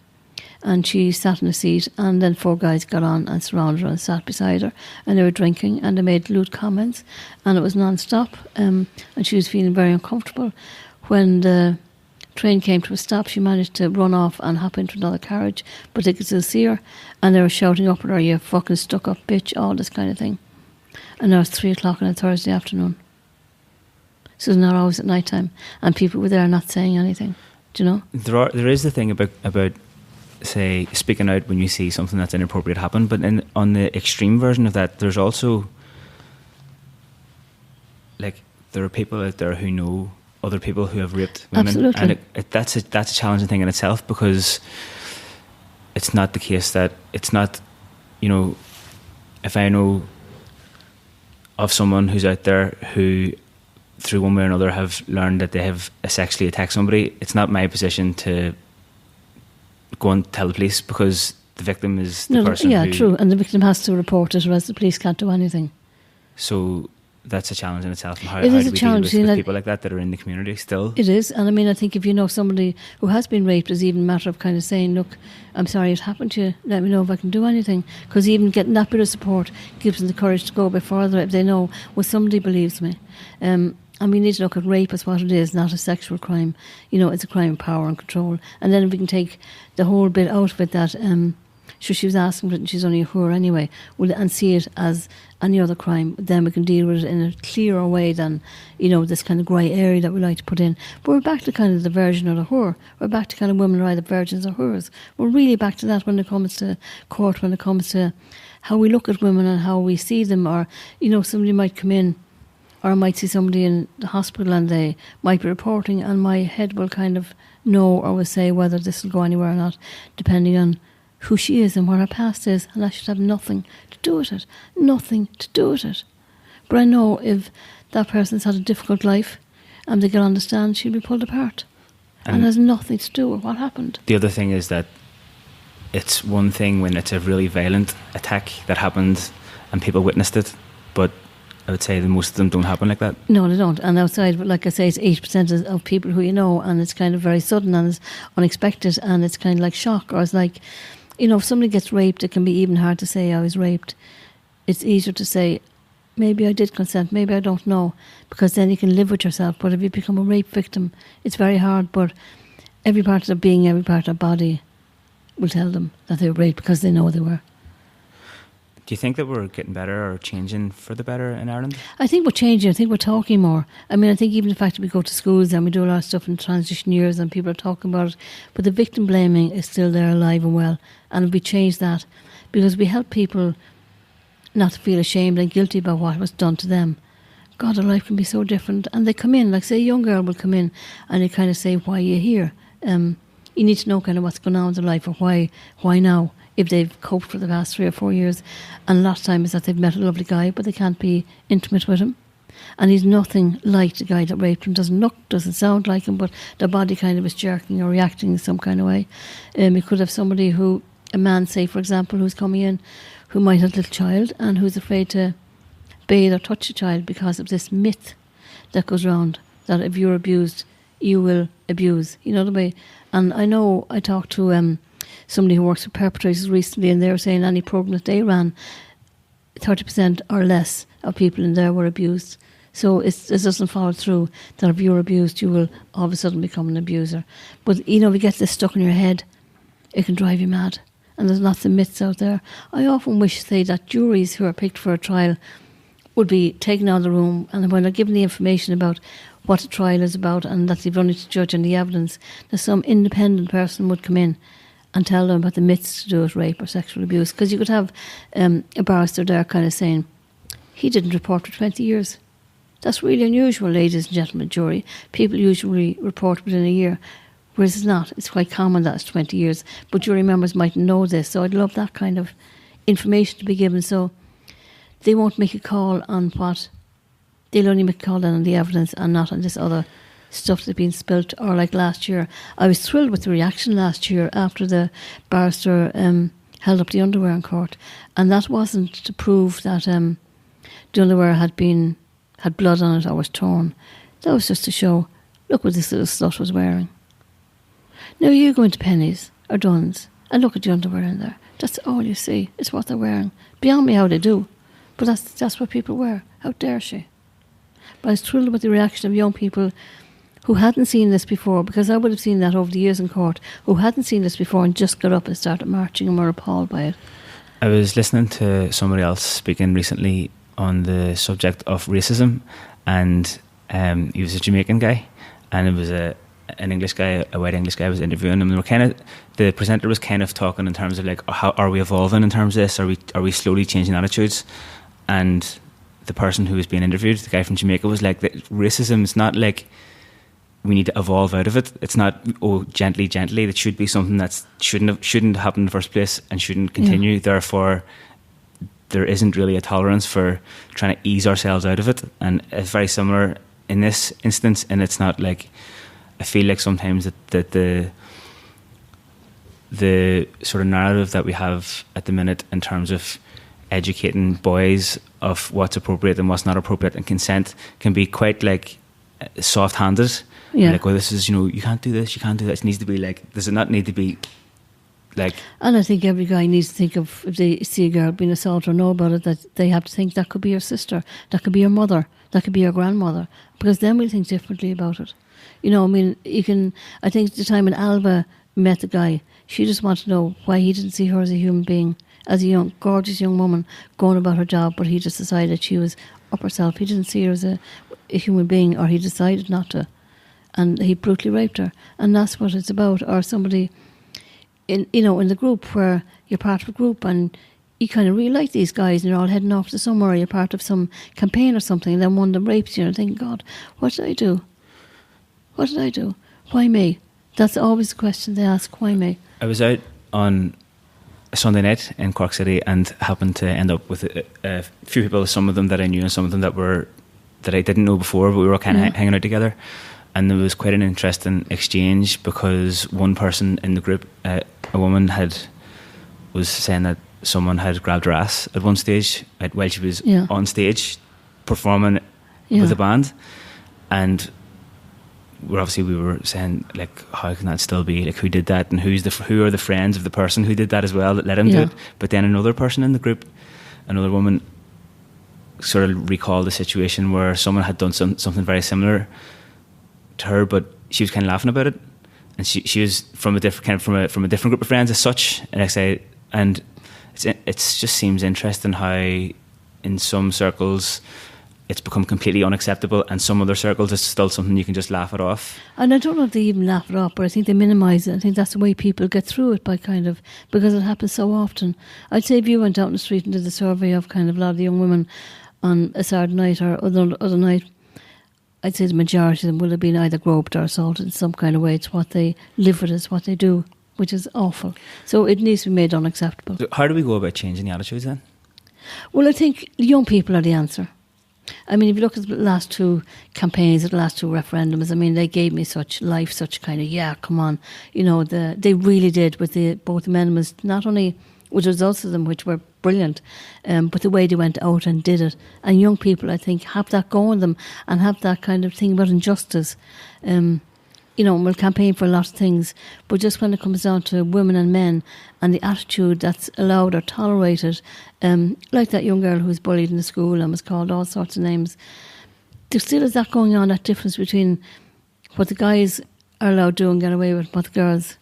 and she sat in a seat, and then 4 guys got on and surrounded her and sat beside her, and they were drinking, and they made lewd comments, and it was non-stop, and she was feeling very uncomfortable. When the train came to a stop, she managed to run off and hop into another carriage, but they could still see her, and they were shouting up at her, you fucking stuck up bitch, all this kind of thing. And now it's 3 o'clock on a Thursday afternoon, so it's not always at night time, and people were there not saying anything. Do you know? There is the thing about say speaking out when you see something that's inappropriate happen, but on the extreme version of that, there's also, like, there are people out there who know other people who have raped women. Absolutely. And that's a challenging thing in itself, because it's not the case that it's not, you know, if I know of someone who's out there who through one way or another have learned that they have sexually attacked somebody, it's not my position to go and tell the police, because the victim is the person yeah, who... true, and the victim has to report it, or else the police can't do anything. So that's a challenge in itself. And how It is do a we challenge, deal with people like that are in the community still? It is, and I mean, I think if you know somebody who has been raped, it's even a matter of kind of saying, look, I'm sorry it happened to you, let me know if I can do anything, because even getting that bit of support gives them the courage to go a bit further if they know, well, somebody believes me. And we need to look at rape as what it is, not a sexual crime. You know, it's a crime of power and control. And then if we can take the whole bit out of it that, sure, she was asking for it and she's only a whore anyway, and see it as any other crime, then we can deal with it in a clearer way than, you know, this kind of grey area that we like to put in. But we're back to kind of the virgin or the whore. We're back to kind of women are either virgins or whores. We're really back to that when it comes to court, when it comes to how we look at women and how we see them. Or, you know, somebody might come in, or I might see somebody in the hospital and they might be reporting, and my head will kind of know or will say whether this will go anywhere or not, depending on who she is and what her past is, and I should have nothing to do with it. Nothing to do with it. But I know if that person's had a difficult life and they can understand, she'll be pulled apart. And has nothing to do with what happened. The other thing is that it's one thing when it's a really violent attack that happened and people witnessed it, but I would say that most of them don't happen like that. No, they don't. And outside, like I say, it's 8% of people who you know, and it's kind of very sudden and it's unexpected, and it's kind of like shock, or it's like, you know, if somebody gets raped, it can be even hard to say I was raped. It's easier to say, maybe I did consent, maybe I don't know, because then you can live with yourself. But if you become a rape victim, it's very hard. But every part of their being, every part of their body will tell them that they were raped, because they know they were. Do you think that we're getting better or changing for the better in Ireland? I think we're changing. I think we're talking more. I mean, I think even the fact that we go to schools and we do a lot of stuff in transition years and people are talking about it, but the victim blaming is still there, alive and well. And if we change that, because we help people not to feel ashamed and guilty about what was done to them, God, their life can be so different. And they come in, like say a young girl will come in and they kind of say, why are you here? You need to know kind of what's going on in their life, or why now, if they've coped for the past 3 or 4 years. And a lot of time is that they've met a lovely guy, but they can't be intimate with him. And he's nothing like the guy that raped him. Doesn't look, doesn't sound like him, but their body kind of is jerking or reacting in some kind of way. You could have somebody who, a man, say, for example, who's coming in, who might have a little child and who's afraid to bathe or touch a child because of this myth that goes around, that if you're abused, you will abuse. You know the way? And I know I talked to somebody who works with perpetrators recently, and they were saying any program that they ran, 30% or less of people in there were abused. So it doesn't follow through that if you're abused, you will all of a sudden become an abuser. But, you know, if you get this stuck in your head, it can drive you mad. And there's lots of myths out there. I often wish, say, that juries who are picked for a trial would be taken out of the room, and when they're given the information about what the trial is about and that they've only to judge on the evidence, that some independent person would come in and tell them about the myths to do with rape or sexual abuse. Because you could have a barrister there kind of saying, he didn't report for 20 years. That's really unusual, ladies and gentlemen, jury. People usually report within a year, whereas it's not. It's quite common that it's 20 years. But jury members mightn't know this, so I'd love that kind of information to be given, so they won't make a call on what... They'll only make a call on the evidence and not on this other stuff that's been spilt. Or like last year, I was thrilled with the reaction last year after the barrister held up the underwear in court, and that wasn't to prove that the underwear had blood on it or was torn. That was just to show, look what this little slut was wearing. Now you go into Penneys or Dunn's and look at the underwear in there. That's all you see. It's what they're wearing. Beyond me how they do, but that's what people wear. How dare she? But I was thrilled with the reaction of young people who hadn't seen this before, because I would have seen that over the years in court, who hadn't seen this before and just got up and started marching and were appalled by it. I was listening to somebody else speaking recently on the subject of racism, and he was a Jamaican guy, and it was an English guy, a white English guy was interviewing him, and the presenter was kind of talking in terms of like, how are we evolving in terms of this? Are we slowly changing attitudes? And the person who was being interviewed, the guy from Jamaica, was like, that racism is not like we need to evolve out of it. It's not gently. That should be something that shouldn't happen in the first place and shouldn't continue. Yeah. Therefore, there isn't really a tolerance for trying to ease ourselves out of it. And it's very similar in this instance. And it's not like, I feel like sometimes that the sort of narrative that we have at the minute in terms of educating boys of what's appropriate and what's not appropriate and consent can be quite like soft-handed. Yeah. Like, well, this is, you can't do this, you can't do that. It needs to be like, does it not need to be like... And I think every guy needs to think of, if they see a girl being assaulted or know about it, that they have to think that could be your sister, that could be your mother, that could be your grandmother, because then we'll think differently about it. I think the time when Alba met the guy, she just wanted to know why he didn't see her as a human being, as a gorgeous young woman going about her job, but he just decided she was up herself. He didn't see her as a human being, or he decided not to, and he brutally raped her. And that's what it's about. Or somebody in the group, where you're part of a group and you kind of really like these guys and you're all heading off to somewhere, or you're part of some campaign or something, and then one of them rapes you and thinking, God, what did I do? What did I do? Why me? That's always the question they ask, why me? I was out on a Sunday night in Cork City and happened to end up with a few people, some of them that I knew and some of them that I didn't know before, but we were all kind of hanging out together. And there was quite an interesting exchange, because one person in the group, a woman, was saying that someone had grabbed her ass at one stage while she was on stage performing with a band. And we were saying, like, how can that still be? Like, who did that, and who are the friends of the person who did that as well that let him do it? But then another person in the group, another woman, sort of recalled a situation where someone had done something very similar to her, but she was kind of laughing about it, and she was from a different from a different group of friends as such. And it just seems interesting how in some circles it's become completely unacceptable, and some other circles it's still something you can just laugh it off. And I don't know if they even laugh it off, but I think they minimise it. I think that's the way people get through it, because it happens so often. I'd say if you went out in the street and did a survey of kind of a lot of the young women on a Saturday night or other night, I'd say the majority of them will have been either groped or assaulted in some kind of way. It's what they live with, it's what they do, which is awful. So it needs to be made unacceptable. So how do we go about changing the attitudes then? Well, I think young people are the answer. I mean, if you look at the last two campaigns, the last two referendums, I mean, they gave me such life, such kind of, come on. They really did with both amendments, not only with the results of them, which were brilliant, but the way they went out and did it. And young people, I think, have that going in them and have that kind of thing about injustice. We'll campaign for a lot of things, but just when it comes down to women and men and the attitude that's allowed or tolerated, like that young girl who was bullied in the school and was called all sorts of names, there still is that going on, that difference between what the guys are allowed to do and get away with, what the girls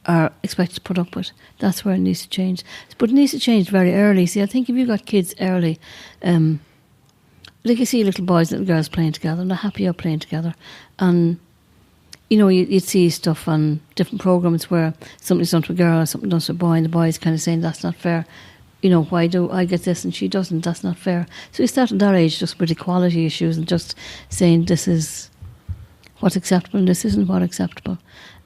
are expected to put up with. That's where it needs to change. But it needs to change very early. See, I think if you got kids early, like you see little boys, little girls playing together, and they're happy out playing together. And, you'd see stuff on different programmes where something's done to a girl, something done to a boy, and the boy's kind of saying, that's not fair. Why do I get this and she doesn't? That's not fair. So we start at that age just with equality issues and just saying this is what's acceptable and this isn't what's acceptable.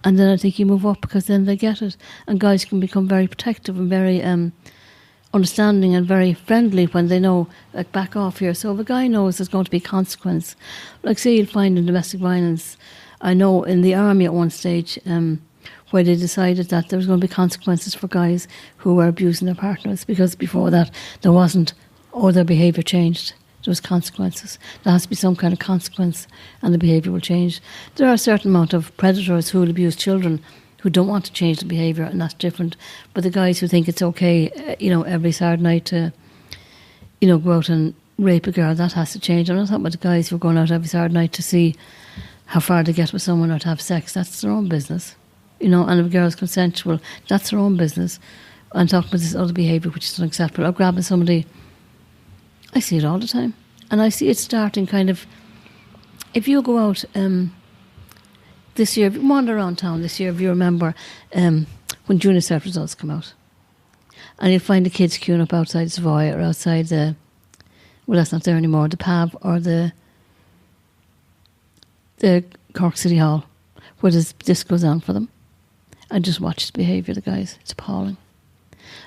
And then I think you move up, because then they get it. And guys can become very protective and very understanding and very friendly when they know, like, back off here. So if a guy knows there's going to be consequence, like say you'll find in domestic violence, I know in the army at one stage where they decided that there was going to be consequences for guys who were abusing their partners, because before that there wasn't, or their behaviour changed. There was consequences. There has to be some kind of consequence and the behaviour will change. There are a certain amount of predators who will abuse children who don't want to change the behaviour, and that's different. But the guys who think it's okay, every Saturday night to, go out and rape a girl, that has to change. I'm not talking about the guys who are going out every Saturday night to see how far they get with someone or to have sex. That's their own business. And if a girl's consensual, that's their own business. I'm talking about this other behaviour which is unacceptable. Or grabbing somebody, I see it all the time. And I see it starting kind of, if you go out this year, if you wander around town this year, if you remember when junior cert results come out, and you'll find the kids queuing up outside Savoy or outside that's not there anymore, the PAV or the the Cork City Hall, where this goes on for them, and just watch the behaviour of the guys. It's appalling.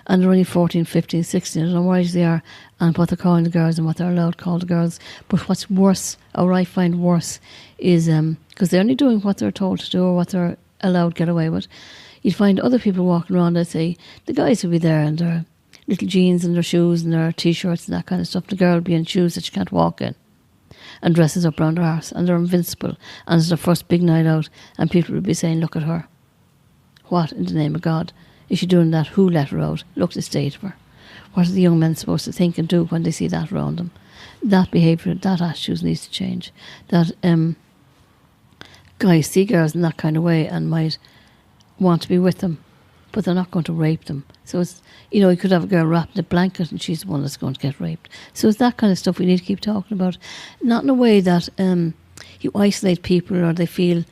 And they're only 14, 15, 16. I don't know what age they are and what they're calling the girls and what they're allowed to call the girls. But what's worse, or I find worse, is because they're only doing what they're told to do or what they're allowed to get away with. You'd find other people walking around, I'd say, the guys will be there in their little jeans and their shoes and their T-shirts and that kind of stuff. The girl will be in shoes that she can't walk in and dresses up around her arse, and they're invincible. And it's their first big night out, and people will be saying, look at her. What in the name of God is she doing that? Who let her out? Look at the state of her. What are the young men supposed to think and do when they see that around them? That behaviour, that attitude needs to change. That guys see girls in that kind of way and might want to be with them, but they're not going to rape them. So it's, you could have a girl wrapped in a blanket and she's the one that's going to get raped. So it's that kind of stuff we need to keep talking about. Not in a way that you isolate people or they feel,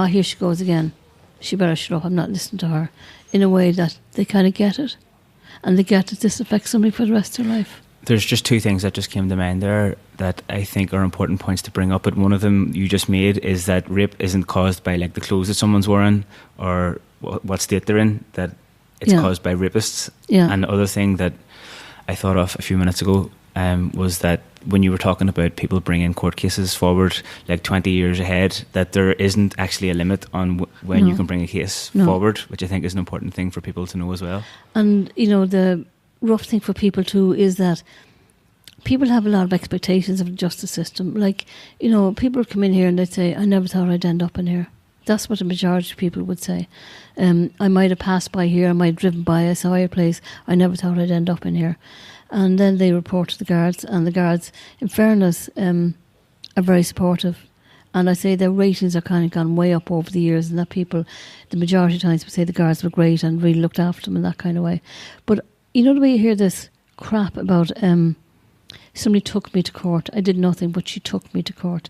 here she goes again. She better shut up, I'm not listening to her. In a way that they kind of get it. And they get that this affects somebody for the rest of their life. There's just two things that just came to mind there that I think are important points to bring up. But one of them you just made is that rape isn't caused by like the clothes that someone's wearing or what state they're in, that it's caused by rapists. Yeah. And the other thing that I thought of a few minutes ago was that when you were talking about people bringing court cases forward like 20 years ahead, that there isn't actually a limit on when you can bring a case forward, which I think is an important thing for people to know as well. And, the rough thing for people too is that people have a lot of expectations of the justice system. Like, people come in here and they'd say, I never thought I'd end up in here. That's what the majority of people would say. I might have passed by here, I might have driven by, I saw your place, I never thought I'd end up in here. And then they report to the guards, and the guards, in fairness, are very supportive. And I say their ratings are kind of gone way up over the years, and that people, the majority of times, would say the guards were great and really looked after them in that kind of way. But the way you hear this crap about somebody took me to court, I did nothing, but she took me to court.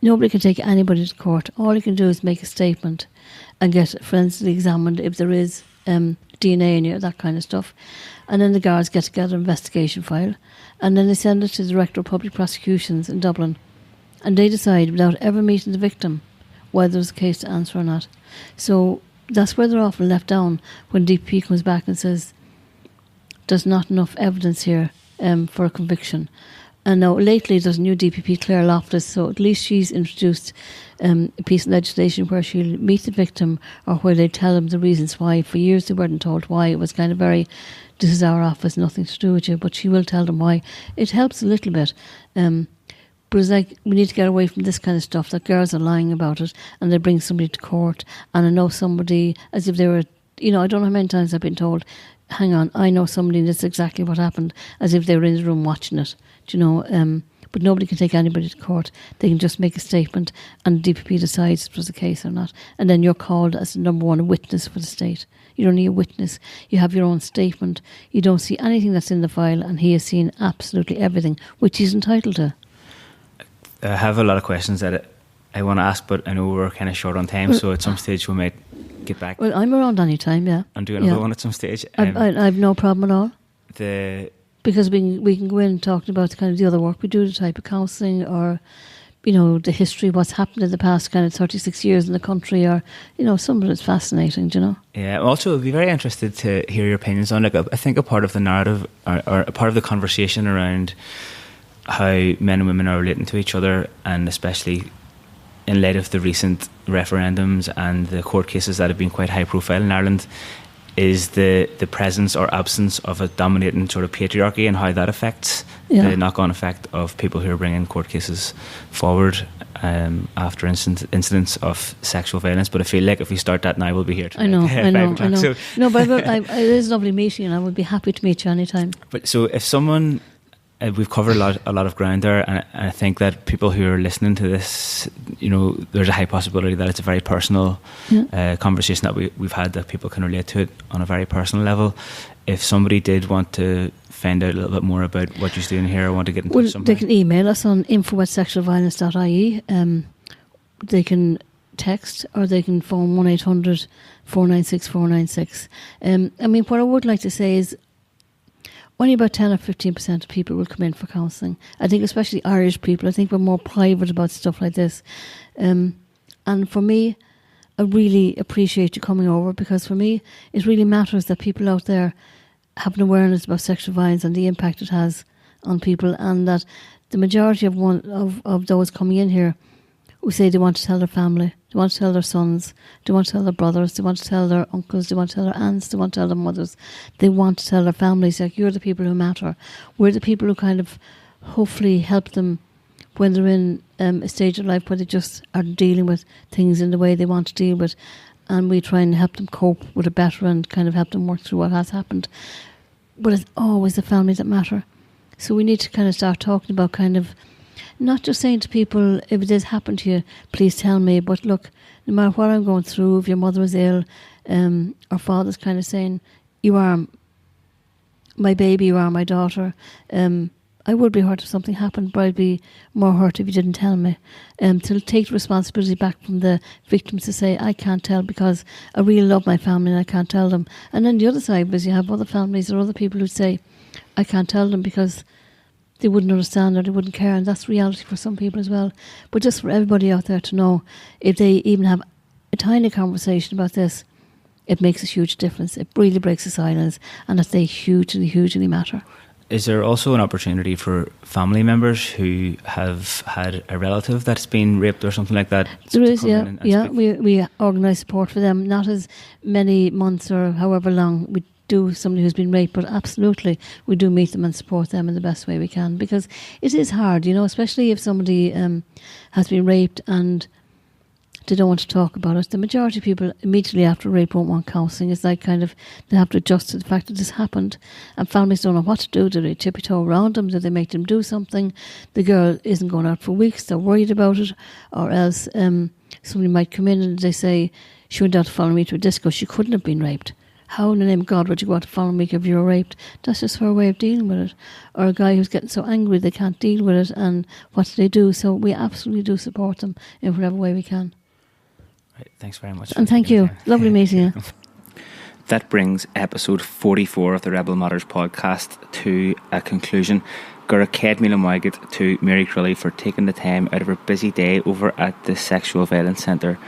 Nobody can take anybody to court. All you can do is make a statement and get forensically examined if there is DNA in you, that kind of stuff. And then the guards get together an investigation file, and then they send it to the Director of Public Prosecutions in Dublin, and they decide without ever meeting the victim whether there's a case to answer or not. So that's where they're often left down when DPP comes back and says there's not enough evidence here for a conviction. And now lately there's a new DPP, Claire Loftus, so at least she's introduced a piece of legislation where she'll meet the victim or where they tell them the reasons why. For years they weren't told why. It was kind of very, this is our office, nothing to do with you, but she will tell them why. It helps a little bit. But it's like, we need to get away from this kind of stuff, that girls are lying about it and they bring somebody to court, and I know somebody as if they were, I don't know how many times I've been told, hang on, I know somebody and this is exactly what happened, as if they were in the room watching it. But nobody can take anybody to court. They can just make a statement and the DPP decides if it was a case or not. And then you're called as the number one witness for the state. You don't need a witness. You have your own statement. You don't see anything that's in the file, and he has seen absolutely everything, which he's entitled to. I have a lot of questions that I want to ask, but I know we're kind of short on time, so at some stage we might get back. Well, I'm around any time, yeah. And do another one at some stage. I've no problem at all. Because we can go in and talk about kind of the other work we do, the type of counselling, or the history, what's happened in the past kind of 36 years in the country, or some of it's fascinating, Yeah, also I'd be very interested to hear your opinions on, I think a part of the narrative or a part of the conversation around how men and women are relating to each other, and especially in light of the recent referendums and the court cases that have been quite high profile in Ireland, is the presence or absence of a dominating sort of patriarchy, and how that affects the knock-on effect of people who are bringing court cases forward after incidents of sexual violence. But I feel like if we start that now, we'll be here I know. So. No, but it is lovely meeting you, and I would be happy to meet you anytime. But so if someone... we've covered a lot of ground there, and I think that people who are listening to this, there's a high possibility that it's a very personal conversation that we've had, that people can relate to it on a very personal level. If somebody did want to find out a little bit more about what you're doing here, or want to get in touch somehow, they can email us on info@sexualviolence.ie. They can text, or they can phone 1-800 496 496. What I would like to say is, only about 10 or 15% of people will come in for counselling. I think especially Irish people, I think we're more private about stuff like this. And for me, I really appreciate you coming over, because for me, it really matters that people out there have an awareness about sexual violence and the impact it has on people, and that the majority of those coming in here who say they want to tell their family, they want to tell their sons, they want to tell their brothers, they want to tell their uncles, they want to tell their aunts, they want to tell their mothers, they want to tell their families, like, you're the people who matter. We're the people who kind of hopefully help them when they're in a stage of life where they just are dealing with things in the way they want to deal with, and we try and help them cope with it better and kind of help them work through what has happened. But it's always the families that matter. So we need to kind of start talking about kind of not just saying to people, if it does happen to you, please tell me. But look, no matter what I'm going through, if your mother is ill, our father's kind of saying, you are my baby, you are my daughter. I would be hurt if something happened, but I'd be more hurt if you didn't tell me. To take the responsibility back from the victims to say, I can't tell because I really love my family and I can't tell them. And then the other side is you have other families or other people who say, I can't tell them because they wouldn't understand or they wouldn't care, and that's reality for some people as well. But just for everybody out there to know, if they even have a tiny conversation about this, it makes a huge difference. It really breaks the silence, and that they hugely, hugely matter. Is there also an opportunity for family members who have had a relative that's been raped or something like that? There is, yeah. We organise support for them, not as many months or however long we do somebody who's been raped, but absolutely we do meet them and support them in the best way we can, because it is hard, especially if somebody has been raped and they don't want to talk about it. The majority of people immediately after rape won't want counselling. It's like kind of they have to adjust to the fact that this happened, and families don't know what to do. Do they tippy-toe around them? Do they make them do something? The girl isn't going out for weeks, they're worried about it, or else somebody might come in and they say, she went out to follow me to a disco, she couldn't have been raped. How in the name of God would you go out to follow me if you were raped? That's just her way of dealing with it. Or a guy who's getting so angry they can't deal with it, and what do they do? So we absolutely do support them in whatever way we can. Right, thanks very much. And thank you. Lovely meeting you. That brings episode 44 of the Rebel Matters podcast to a conclusion. Gura Ced Míle Maigid to Mary Crilly for taking the time out of her busy day over at the Sexual Violence Centre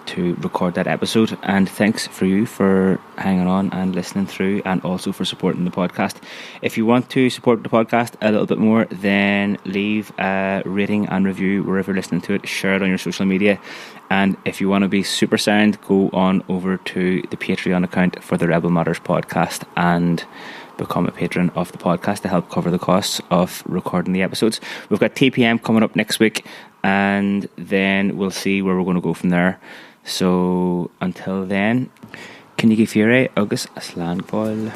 to record that episode, and thanks for you for hanging on and listening through, and also for supporting the podcast. If you want to support the podcast a little bit more, then leave a rating and review wherever you're listening to it, share it on your social media, and if you want to be super sound, go on over to the Patreon account for the Rebel Matters podcast and become a patron of the podcast to help cover the costs of recording the episodes. We've got TPM coming up next week, and then we'll see where we're going to go from there. So until then, can you give Fury August a slang ball?